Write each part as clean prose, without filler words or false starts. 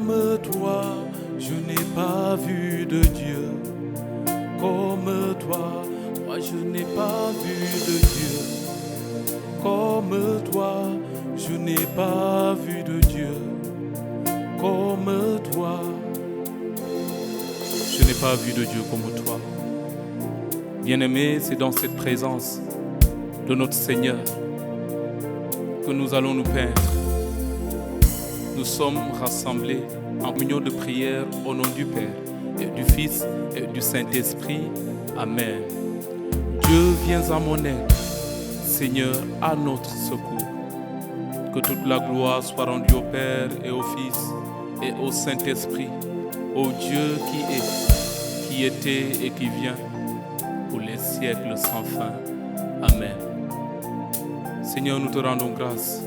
Comme toi, je n'ai pas vu de Dieu. Comme toi, moi je n'ai pas vu de Dieu. Comme toi, je n'ai pas vu de Dieu. Comme toi, je n'ai pas vu de Dieu comme toi. Bien-aimé, c'est dans cette présence de notre Seigneur que nous allons nous peindre. Nous sommes rassemblés en union de prière au nom du Père et du Fils et du Saint-Esprit. Amen. Dieu, viens à mon aide. Seigneur, à notre secours. Que toute la gloire soit rendue au Père et au Fils et au Saint-Esprit, au Dieu qui est, qui était et qui vient, pour les siècles sans fin. Amen. Seigneur, nous te rendons grâce.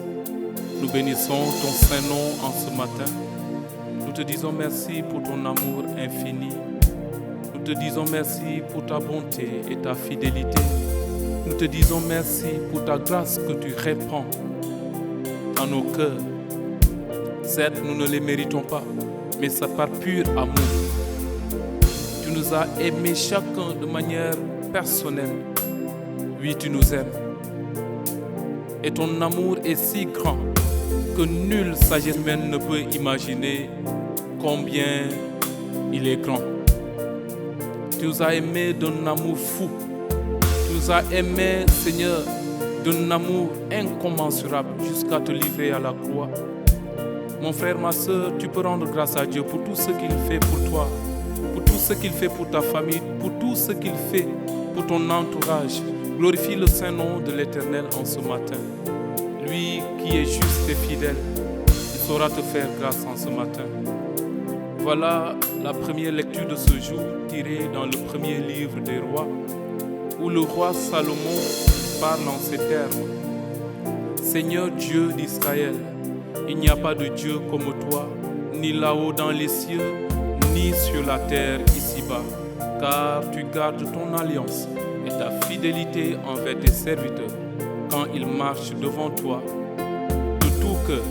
Nous bénissons ton saint nom en ce matin. Nous te disons merci pour ton amour infini. Nous te disons merci pour ta bonté et ta fidélité. Nous te disons merci pour ta grâce que tu répands dans nos cœurs. Certes, nous ne les méritons pas, mais c'est par pur amour. Tu nous as aimés chacun de manière personnelle. Oui, tu nous aimes. Et ton amour est si grand que nulle sagesse humaine ne peut imaginer combien il est grand. Tu nous as aimés d'un amour fou. Tu nous as aimés, Seigneur, d'un amour incommensurable jusqu'à te livrer à la croix. Mon frère, ma soeur, tu peux rendre grâce à Dieu pour tout ce qu'il fait pour toi, pour tout ce qu'il fait pour ta famille, pour tout ce qu'il fait pour ton entourage. Glorifie le saint nom de l'Éternel en ce matin. Lui qui est juste et fidèle, il saura te faire grâce en ce matin. Voilà la première lecture de ce jour tirée dans le premier livre des rois, où le roi Salomon parle en ces termes. Seigneur Dieu d'Israël, il n'y a pas de Dieu comme toi, ni là-haut dans les cieux, ni sur la terre ici-bas, car tu gardes ton alliance et ta fidélité envers tes serviteurs quand ils marchent devant toi de tout cœur.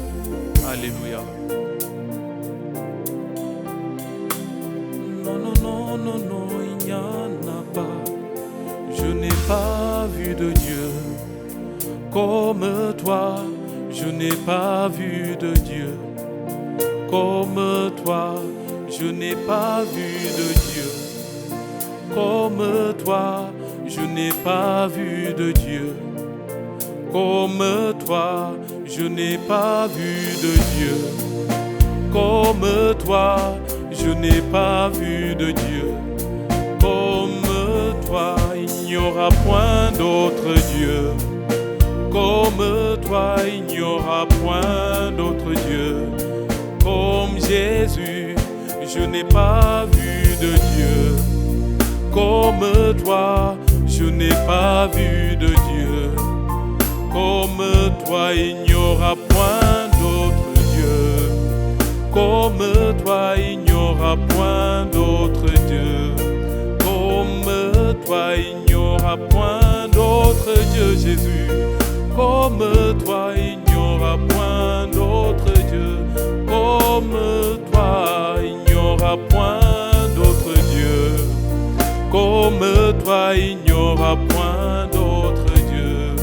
Alléluia. Non, non, non, non, non, il n'y en a pas. Je n'ai pas vu de Dieu comme toi. Je n'ai pas vu de Dieu comme toi. Je n'ai pas vu de Dieu comme toi. Je n'ai pas vu de Dieu comme toi. Je n'ai pas vu de Dieu comme toi. Je n'ai pas vu de Dieu comme toi. Il n'y aura point d'autre Dieu comme toi. Il n'y aura point d'autre Dieu comme Jésus. Je n'ai pas vu de Dieu comme toi. Je n'ai pas vu de Dieu comme toi. Il n'y aura point d'autre Dieu comme toi. Il n'y aura point d'autre Dieu comme toi. Il n'y aura point d'autre Dieu, Jésus. Comme toi, il n'y aura point d'autre Dieu. Comme toi, il n'y aura point d'autre Dieu. Comme toi, il n'y aura point d'autre Dieu.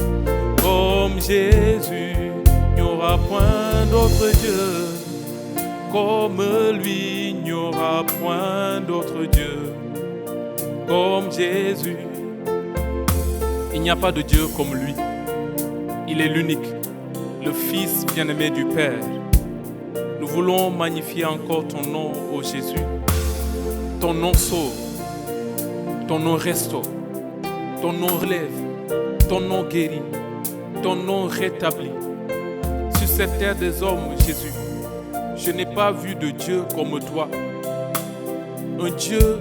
Comme Jésus, il n'y aura point d'autre Dieu. Comme lui, il n'y aura point d'autre Dieu. Comme Jésus, il n'y a pas de Dieu comme lui. Il est l'unique, le Fils bien-aimé du Père. Nous voulons magnifier encore ton nom, ô Jésus. Ton nom sauve, ton nom restaure, ton nom relève, ton nom guérit, ton nom rétablit. Sur cette terre des hommes, Jésus, je n'ai pas vu de Dieu comme toi. Un Dieu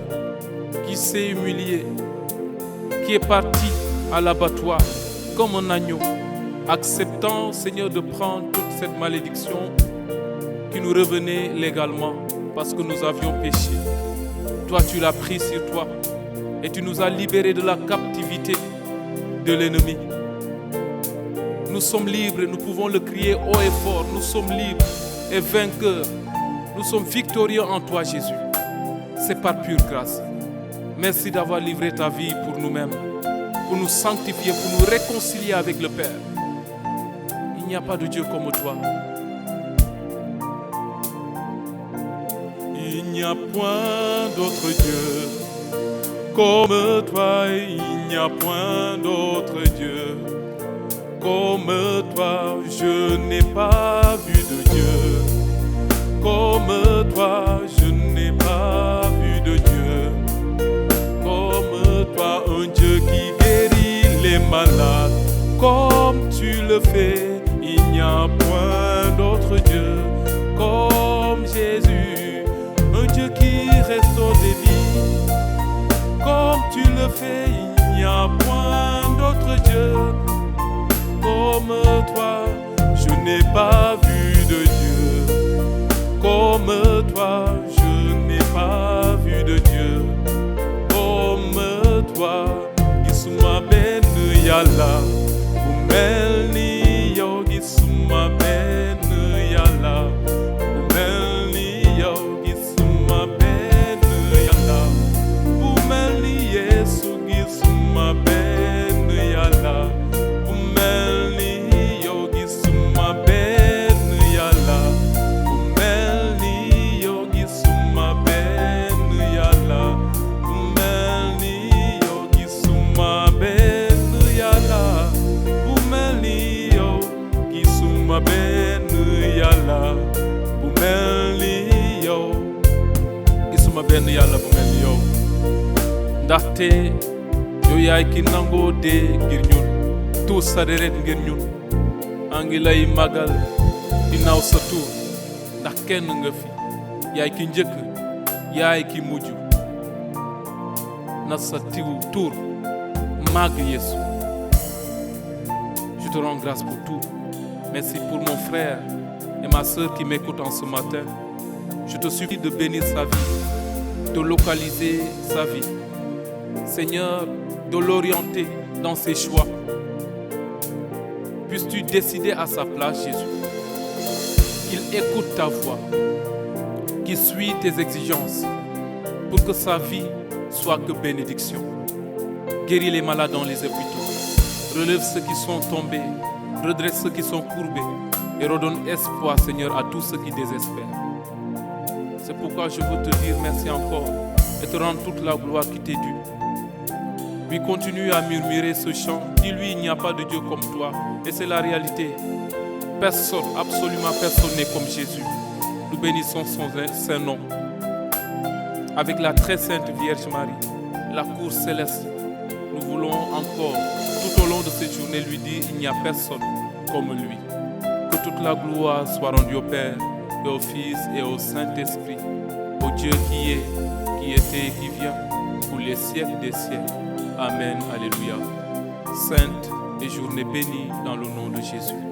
qui s'est humilié, qui est parti à l'abattoir comme un agneau, acceptant, Seigneur, de prendre toute cette malédiction qui nous revenait légalement parce que nous avions péché. Toi, tu l'as pris sur toi et tu nous as libérés de la captivité de l'ennemi. Nous sommes libres, nous pouvons le crier haut et fort. Nous sommes libres et vainqueurs Nous sommes victorieux en toi, Jésus. C'est par pure grâce. Merci d'avoir livré ta vie pour nous-mêmes, pour nous sanctifier, pour nous réconcilier avec le Père. Il n'y a pas de Dieu comme toi. Il n'y a point d'autre Dieu comme toi. Il n'y a point d'autre Dieu comme toi. Je n'ai pas vu de Dieu comme toi. Je n'ai pas vu de Dieu comme toi. Un Dieu qui guérit les malades comme tu le fais. Il n'y a point d'autre Dieu comme Jésus. Un Dieu qui restaure des vies comme tu le fais. Il n'y a point d'autre Dieu comme toi. Je n'ai pas vu de Dieu comme toi. Je n'ai pas vu de Dieu comme toi. Gisuma ben yalla mel ni yow. Gisuma ben yalla mel ni yow. Gisuma ben yalla mel ni Yesu. Gisuma ben yalla mel ni yow. Gisuma ben yalla mel ni yow. Gisuma ben yalla mel ni yow. Gisuma ben yalla mel ni yow. Gisuma ben yalla mel ni yow. Gisuma ben yalla mel ni yow. Ndaxte yow yaay ki nangoo dee ngir ñun, tuur sa deret ngir ñun. maa ngi lay magal ginnaaw sa tuur, ndax kenn nga fi. yaay ki njëkk, yaay ki mujj. na sa tuur màgg Yeesu. Je te rends grâce pour tout. Merci pour mon frère et ma sœur qui m'écoutent en ce matin. Je te supplie de bénir sa vie, de localiser sa vie. Seigneur, de l'orienter dans ses choix. Puisses-tu décider à sa place, Jésus, qu'il écoute ta voix, qu'il suit tes exigences, pour que sa vie soit que bénédiction. Guéris les malades dans les hôpitaux, relève ceux qui sont tombés, redresse ceux qui sont courbés et redonne espoir, Seigneur, à tous ceux qui désespèrent. C'est pourquoi je veux te dire merci encore et te rendre toute la gloire qui t'est due. Puis continue à murmurer ce chant. Dis-lui, il n'y a pas de Dieu comme toi. Et c'est la réalité. Personne, absolument personne n'est comme Jésus. Nous bénissons son saint nom. Avec la très sainte Vierge Marie, la cour céleste, nous voulons encore, tout au long de cette journée, lui dire, il n'y a personne comme lui. Que toute la gloire soit rendue au Père, et au Fils et au Saint-Esprit, au Dieu qui est, qui était et qui vient, pour les siècles des siècles. Amen, alléluia. Sainte et journée bénie dans le nom de Jésus.